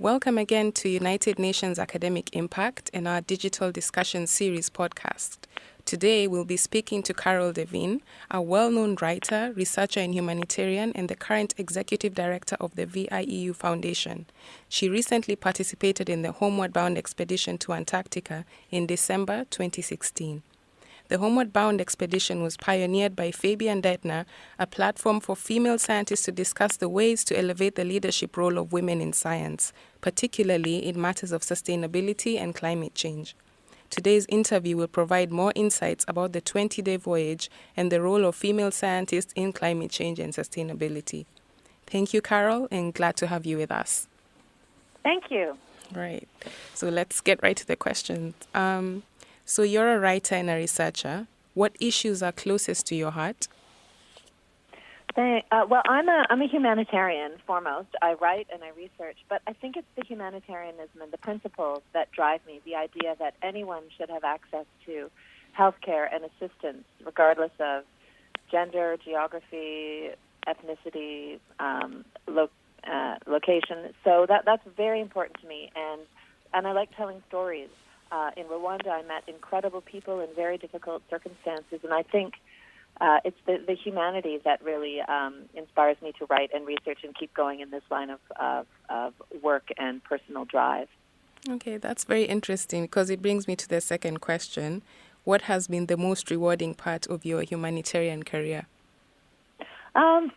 Welcome again to United Nations Academic Impact and our Digital Discussion Series podcast. Today, we'll be speaking to Carol Devine, a well-known writer, researcher in humanitarian, and the current executive director of the VIEU Foundation. She recently participated in the Homeward Bound expedition to Antarctica in December 2016. The Homeward Bound expedition was pioneered by Fabian Dettner, a platform for female scientists to discuss the ways to elevate the leadership role of women in science, particularly in matters of sustainability and climate change. Today's interview will provide more insights about the 20-day voyage and the role of female scientists in climate change and sustainability. Thank you, Carol, and glad to have you with us. Thank you. Right. So let's get right to the questions. So you're a writer and a researcher. What issues are closest to your heart? Well, I'm a humanitarian, foremost. I write and I research, but I think it's the humanitarianism and the principles that drive me, the idea that anyone should have access to healthcare and assistance, regardless of gender, geography, ethnicity, location. So that's very important to me, and I like telling stories. In Rwanda, I met incredible people in very difficult circumstances, and I think it's the humanity that really inspires me to write and research and keep going in this line of work and personal drive. Okay, that's very interesting because it brings me to the second question. What has been the most rewarding part of your humanitarian career?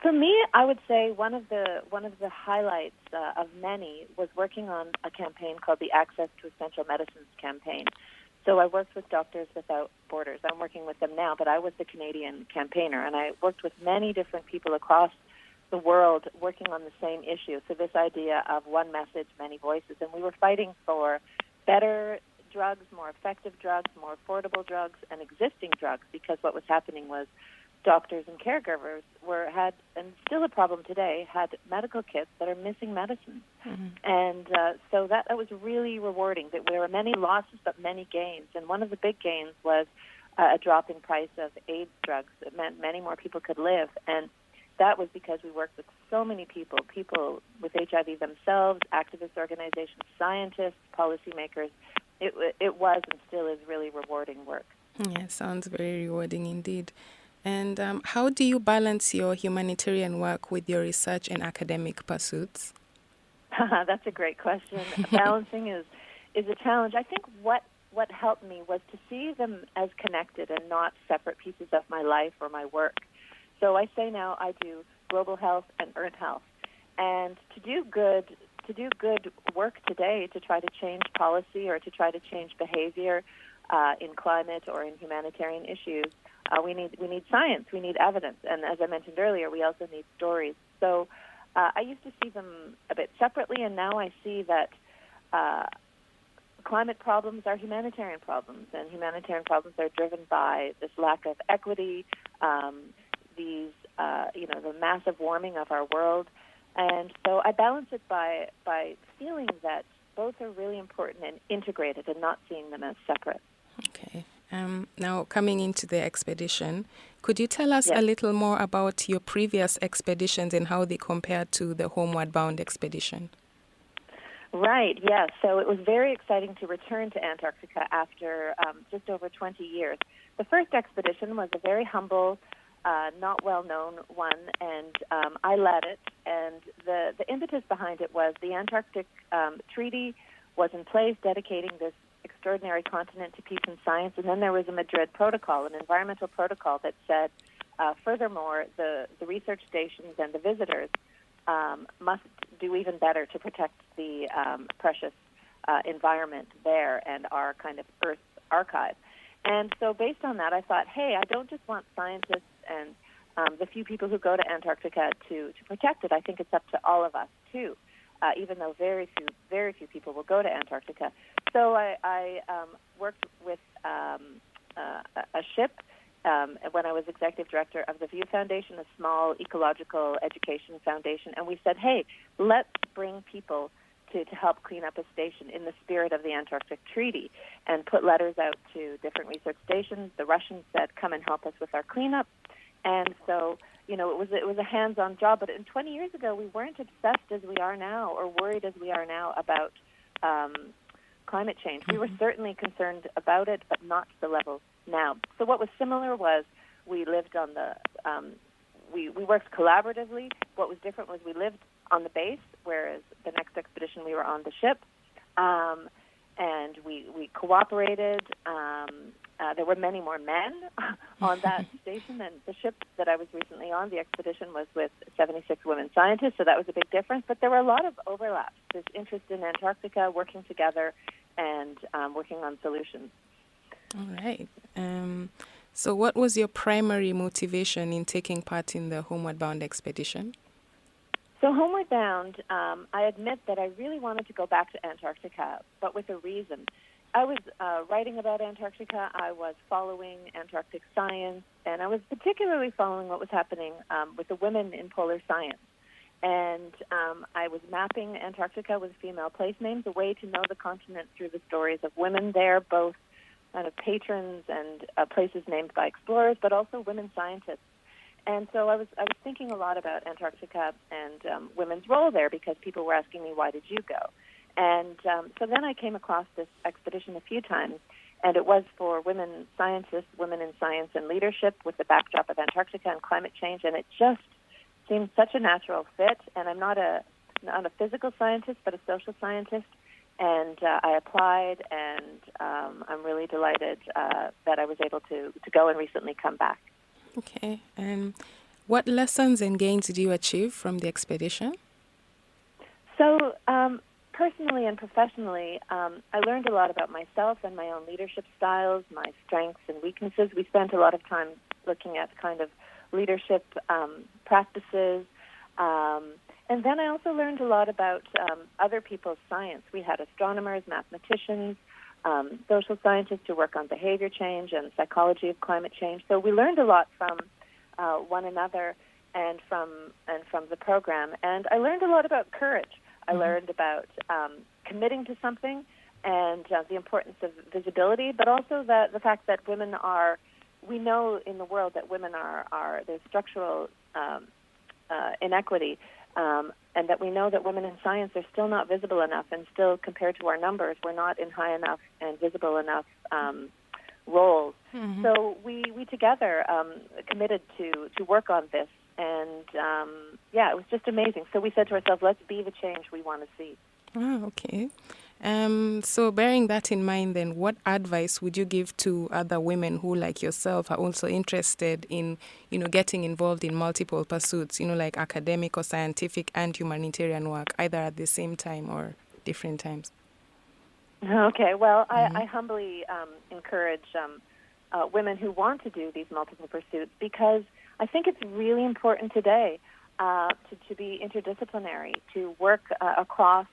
For me, I would say one of the highlights of many was working on a campaign called the Access to Essential Medicines campaign. So I worked with Doctors Without Borders. I'm working with them now, but I was the Canadian campaigner, and I worked with many different people across the world working on the same issue. So this idea of one message, many voices, and we were fighting for better drugs, more effective drugs, more affordable drugs, and existing drugs, because what was happening was doctors and caregivers had, and still a problem today, had medical kits that are missing medicine. Mm-hmm. And so that was really rewarding. That there were many losses but many gains. And one of the big gains was a drop in price of AIDS drugs. It meant many more people could live. And that was because we worked with so many people with HIV themselves, activist organizations, scientists, policymakers. It was and still is really rewarding work. Yeah, sounds very rewarding indeed. And how do you balance your humanitarian work with your research and academic pursuits? That's a great question. Balancing is a challenge. I think what helped me was to see them as connected and not separate pieces of my life or my work. So I say now I do global health and earth health. And to do good work today, to try to change policy or to try to change behavior in climate or in humanitarian issues, we need science, we need evidence, and as I mentioned earlier, we also need stories. So I used to see them a bit separately, and now I see that climate problems are humanitarian problems, and humanitarian problems are driven by this lack of equity, the massive warming of our world, and so I balance it by feeling that both are really important and integrated, and not seeing them as separate. Okay. Now, coming into the expedition, could you tell us a little more about your previous expeditions and how they compared to the Homeward Bound expedition? Right, yes. So it was very exciting to return to Antarctica after just over 20 years. The first expedition was a very humble, not well-known one, and I led it. And the impetus behind it was the Antarctic Treaty was in place, dedicating this extraordinary continent to peace and science, and then there was a Madrid protocol, an environmental protocol that said, furthermore, the research stations and the visitors must do even better to protect the precious environment there and our kind of Earth archive. And so based on that, I thought, hey, I don't just want scientists and the few people who go to Antarctica to protect it. I think it's up to all of us, too. Even though very few people will go to Antarctica. So I worked with a ship when I was executive director of the VIEW Foundation, a small ecological education foundation, and we said, hey, let's bring people to help clean up a station in the spirit of the Antarctic Treaty, and put letters out to different research stations. The Russians said, come and help us with our cleanup. And so it was a hands-on job. But 20 years ago, we weren't obsessed as we are now, or worried as we are now about climate change. We were certainly concerned about it, but not to the level now. So what was similar was we lived on the we worked collaboratively. What was different was we lived on the base, whereas the next expedition we were on the ship, and we cooperated. There were many more men on that station than the ship that I was recently on. The expedition was with 76 women scientists, so that was a big difference. But there were a lot of overlaps. There's interest in Antarctica, working together, and working on solutions. All right. So what was your primary motivation in taking part in the Homeward Bound expedition? So Homeward Bound, I admit that I really wanted to go back to Antarctica, but with a reason. I was writing about Antarctica. I was following Antarctic science, and I was particularly following what was happening with the women in polar science. And I was mapping Antarctica with female place names, a way to know the continent through the stories of women there, both kind of patrons and places named by explorers, but also women scientists. And so I was thinking a lot about Antarctica and women's role there, because people were asking me, why did you go? And so then I came across this expedition a few times, and it was for women scientists, women in science and leadership, with the backdrop of Antarctica and climate change, and it just seemed such a natural fit. And I'm not a physical scientist, but a social scientist, and I applied, and I'm really delighted that I was able to go and recently come back. Okay. And what lessons and gains did you achieve from the expedition? So personally and professionally, I learned a lot about myself and my own leadership styles, my strengths and weaknesses. We spent a lot of time looking at kind of leadership practices. And then I also learned a lot about other people's science. We had astronomers, mathematicians, social scientists who work on behavior change and psychology of climate change. So we learned a lot from one another and from the program. And I learned a lot about courage. I learned about committing to something and the importance of visibility, but also the fact that women are, we know in the world that women are there's structural inequity, and that we know that women in science are still not visible enough, and still, compared to our numbers, we're not in high enough and visible enough roles. Mm-hmm. So we together committed to work on this. And, it was just amazing. So we said to ourselves, let's be the change we want to see. Oh, okay. So bearing that in mind, then, what advice would you give to other women who, like yourself, are also interested in, getting involved in multiple pursuits, like academic or scientific and humanitarian work, either at the same time or different times? Okay. Well, I humbly encourage women who want to do these multiple pursuits, because I think it's really important today to be interdisciplinary, to work across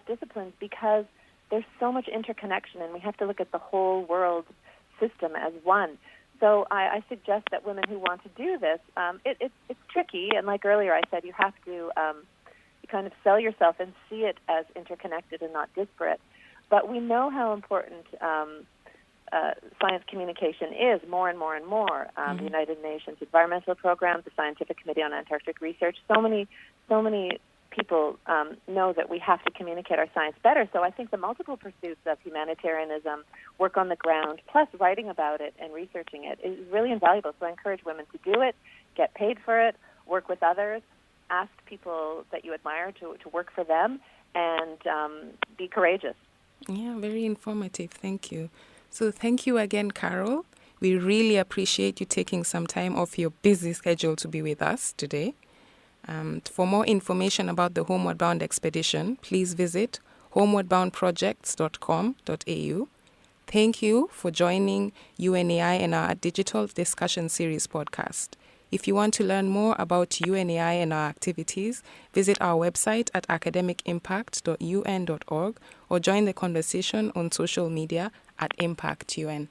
disciplines, because there's so much interconnection, and we have to look at the whole world system as one. So I suggest that women who want to do this, it's tricky, and like earlier I said, you have to kind of sell yourself and see it as interconnected and not disparate. But we know how important science communication is more and more and more. The United Nations Environmental Program, the Scientific Committee on Antarctic Research, so many people know that we have to communicate our science better. So I think the multiple pursuits of humanitarianism, work on the ground, plus writing about it and researching it is really invaluable. So I encourage women to do it, get paid for it, work with others, ask people that you admire to work for them, and be courageous. Yeah, very informative. Thank you. So thank you again, Carol. We really appreciate you taking some time off your busy schedule to be with us today. For more information about the Homeward Bound expedition, please visit homewardboundprojects.com.au. Thank you for joining UNAI in our digital discussion series podcast. If you want to learn more about UNAI and our activities, visit our website at academicimpact.un.org or join the conversation on social media at ImpactUN.